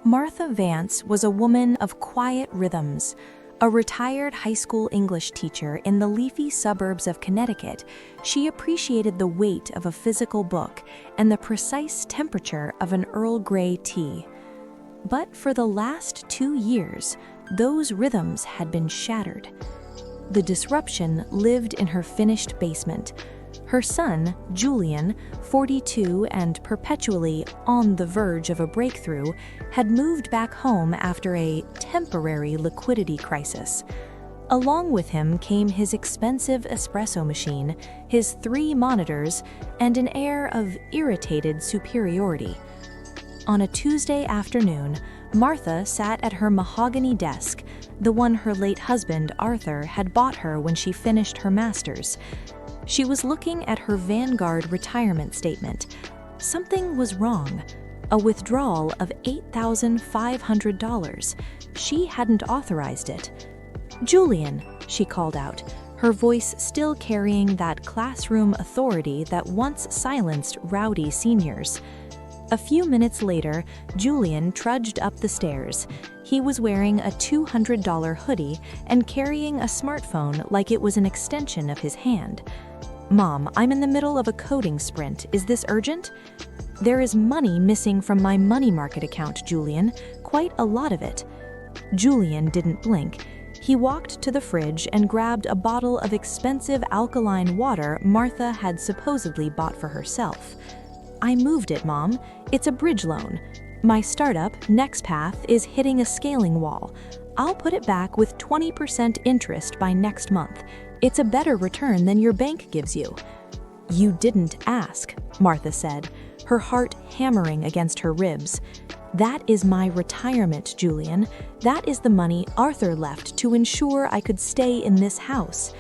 Martha Vance was a woman of quiet rhythms. A retired high school English teacher in the leafy suburbs of Connecticut, she appreciated the weight of a physical book and the precise temperature of an Earl Grey tea. But for the last 2 years, those rhythms had been shattered. The disruption lived in her finished basement. Her son, Julian, 42 and perpetually on the verge of a breakthrough, had moved back home after a temporary liquidity crisis. Along with him came his expensive espresso machine, his 3 monitors, and an air of irritated superiority. On a Tuesday afternoon, Martha sat at her mahogany desk, the one her late husband, Arthur, had bought her when she finished her master's. She was looking at her Vanguard retirement statement. Something was wrong. A withdrawal of $8,500. She hadn't authorized it. "Julian," she called out, her voice still carrying that classroom authority that once silenced rowdy seniors. A few minutes later, Julian trudged up the stairs. He was wearing a $200 hoodie and carrying a smartphone like it was an extension of his hand. "Mom, I'm in the middle of a coding sprint. Is this urgent?" "There is money missing from my money market account, Julian. Quite a lot of it." Julian didn't blink. He walked to the fridge and grabbed a bottle of expensive alkaline water Martha had supposedly bought for herself. "I moved it, Mom. It's a bridge loan. My startup, NextPath, is hitting a scaling wall. I'll put it back with 20% interest by next month. It's a better return than your bank gives you." "You didn't ask," Martha said, her heart hammering against her ribs. "That is my retirement, Julian. That is the money Arthur left to ensure I could stay in this house."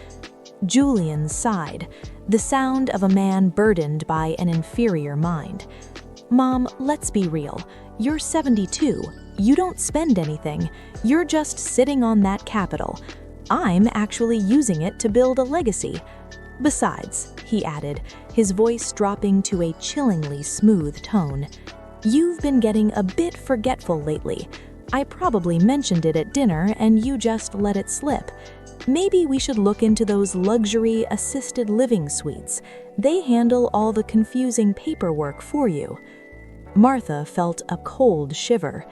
Julian sighed, the sound of a man burdened by an inferior mind. "Mom, let's be real. You're 72. You don't spend anything. You're just sitting on that capital. I'm actually using it to build a legacy. Besides," he added, his voice dropping to a chillingly smooth tone, "you've been getting a bit forgetful lately. I probably mentioned it at dinner and you just let it slip. Maybe we should look into those luxury assisted living suites. They handle all the confusing paperwork for you." Martha felt a cold shiver.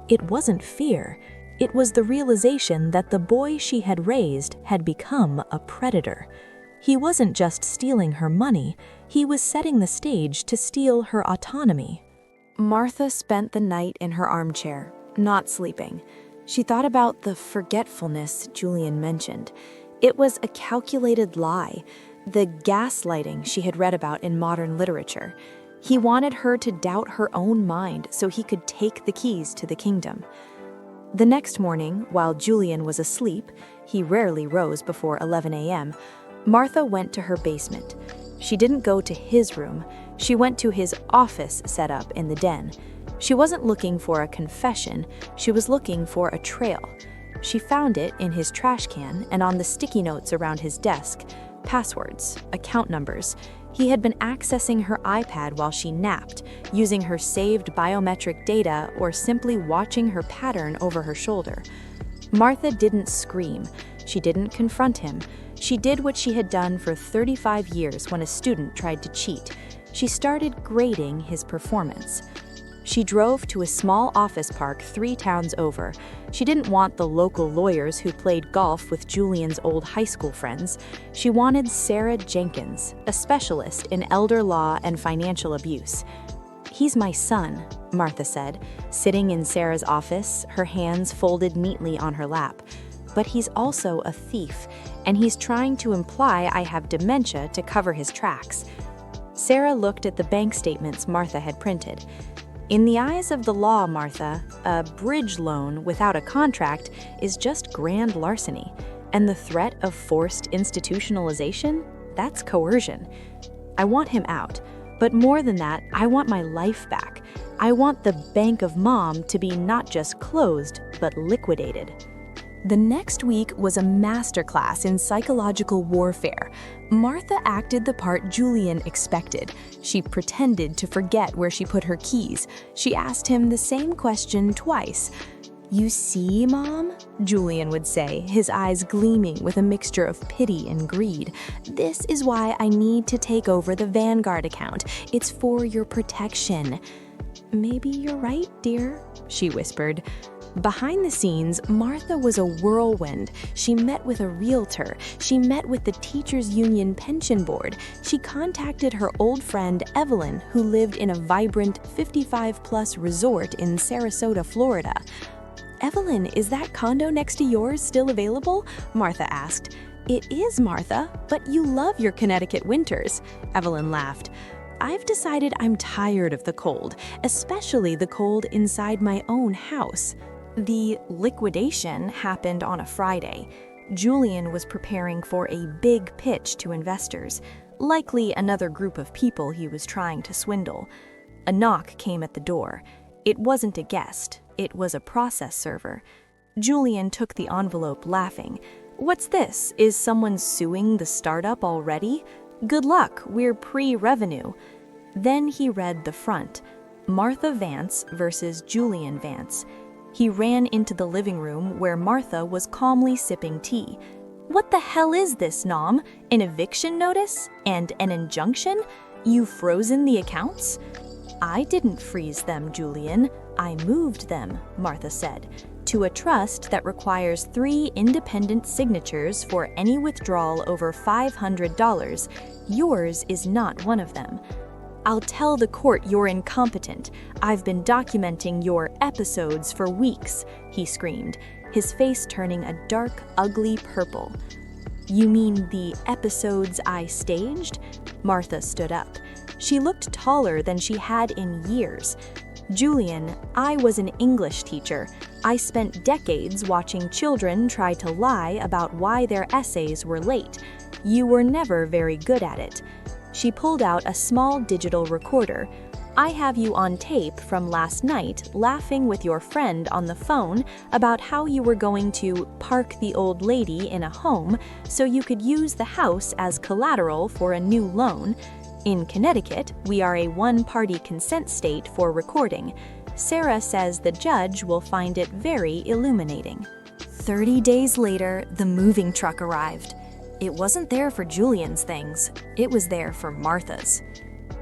It wasn't fear. It was the realization that the boy she had raised had become a predator. He wasn't just stealing her money, he was setting the stage to steal her autonomy. Martha spent the night in her armchair, not sleeping. She thought about the forgetfulness Julian mentioned. It was a calculated lie, the gaslighting she had read about in modern literature. He wanted her to doubt her own mind so he could take the keys to the kingdom. The next morning, while Julian was asleep, he rarely rose before 11 a.m., Martha went to her basement. She didn't go to his room. She went to his office set up in the den. She wasn't looking for a confession. She was looking for a trail. She found it in his trash can and on the sticky notes around his desk. Passwords, account numbers. He had been accessing her iPad while she napped, using her saved biometric data or simply watching her pattern over her shoulder. Martha didn't scream. She didn't confront him. She did what she had done for 35 years when a student tried to cheat. She started grading his performance. She drove to a small office park 3 towns over. She didn't want the local lawyers who played golf with Julian's old high school friends. She wanted Sarah Jenkins, a specialist in elder law and financial abuse. "He's my son," Martha said, sitting in Sarah's office, her hands folded neatly on her lap. "But he's also a thief, and he's trying to imply I have dementia to cover his tracks." Sarah looked at the bank statements Martha had printed. "In the eyes of the law, Martha, a bridge loan without a contract is just grand larceny, and the threat of forced institutionalization, that's coercion. I want him out, but more than that, I want my life back. I want the Bank of Mom to be not just closed, but liquidated." The next week was a masterclass in psychological warfare. Martha acted the part Julian expected. She pretended to forget where she put her keys. She asked him the same question twice. "You see, Mom?" Julian would say, his eyes gleaming with a mixture of pity and greed. "This is why I need to take over the Vanguard account. It's for your protection." "Maybe you're right, dear," she whispered. Behind the scenes, Martha was a whirlwind. She met with a realtor. She met with the Teachers Union Pension Board. She contacted her old friend Evelyn, who lived in a vibrant 55-plus resort in Sarasota, Florida. "Evelyn, is that condo next to yours still available?" Martha asked. "It is, Martha, but you love your Connecticut winters." Evelyn laughed. "I've decided I'm tired of the cold, especially the cold inside my own house." The liquidation happened on a Friday. Julian was preparing for a big pitch to investors, likely another group of people he was trying to swindle. A knock came at the door. It wasn't a guest, it was a process server. Julian took the envelope, laughing. "What's this? Is someone suing the startup already? Good luck, we're pre-revenue." Then he read the front, Martha Vance versus Julian Vance. He ran into the living room where Martha was calmly sipping tea. "What the hell is this, Nom? An eviction notice? And an injunction? You've frozen the accounts?" "I didn't freeze them, Julian. I moved them," Martha said, "to a trust that requires 3 independent signatures for any withdrawal over $500. Yours is not one of them." "I'll tell the court you're incompetent. I've been documenting your episodes for weeks," he screamed, his face turning a dark, ugly purple. "You mean the episodes I staged?" Martha stood up. She looked taller than she had in years. "Julian, I was an English teacher. I spent decades watching children try to lie about why their essays were late. You were never very good at it." She pulled out a small digital recorder. "I have you on tape from last night laughing with your friend on the phone about how you were going to park the old lady in a home so you could use the house as collateral for a new loan. In Connecticut, we are a one-party consent state for recording. Sarah says the judge will find it very illuminating." 30 days later, the moving truck arrived. It wasn't there for Julian's things, it was there for Martha's.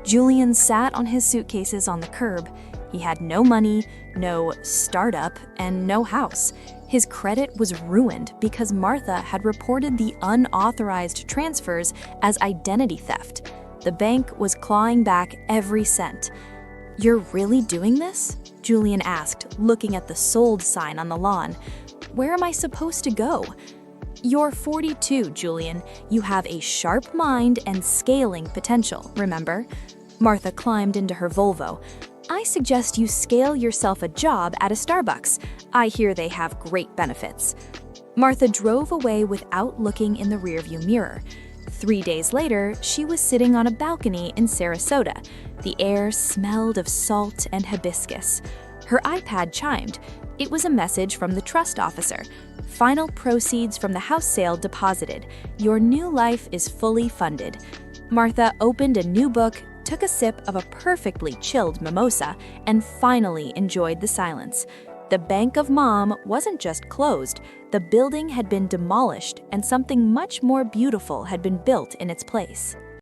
Julian sat on his suitcases on the curb. He had no money, no startup, and no house. His credit was ruined because Martha had reported the unauthorized transfers as identity theft. The bank was clawing back every cent. "You're really doing this?" Julian asked, looking at the sold sign on the lawn. "Where am I supposed to go?" "You're 42, Julian. You have a sharp mind and scaling potential, remember?" Martha climbed into her Volvo. "I suggest you scale yourself a job at a Starbucks. I hear they have great benefits." Martha drove away without looking in the rearview mirror. 3 days later, she was sitting on a balcony in Sarasota. The air smelled of salt and hibiscus. Her iPad chimed. It was a message from the trust officer. "Final proceeds from the house sale deposited. Your new life is fully funded." Martha opened a new book, took a sip of a perfectly chilled mimosa, and finally enjoyed the silence. The Bank of Mom wasn't just closed. The building had been demolished, and something much more beautiful had been built in its place.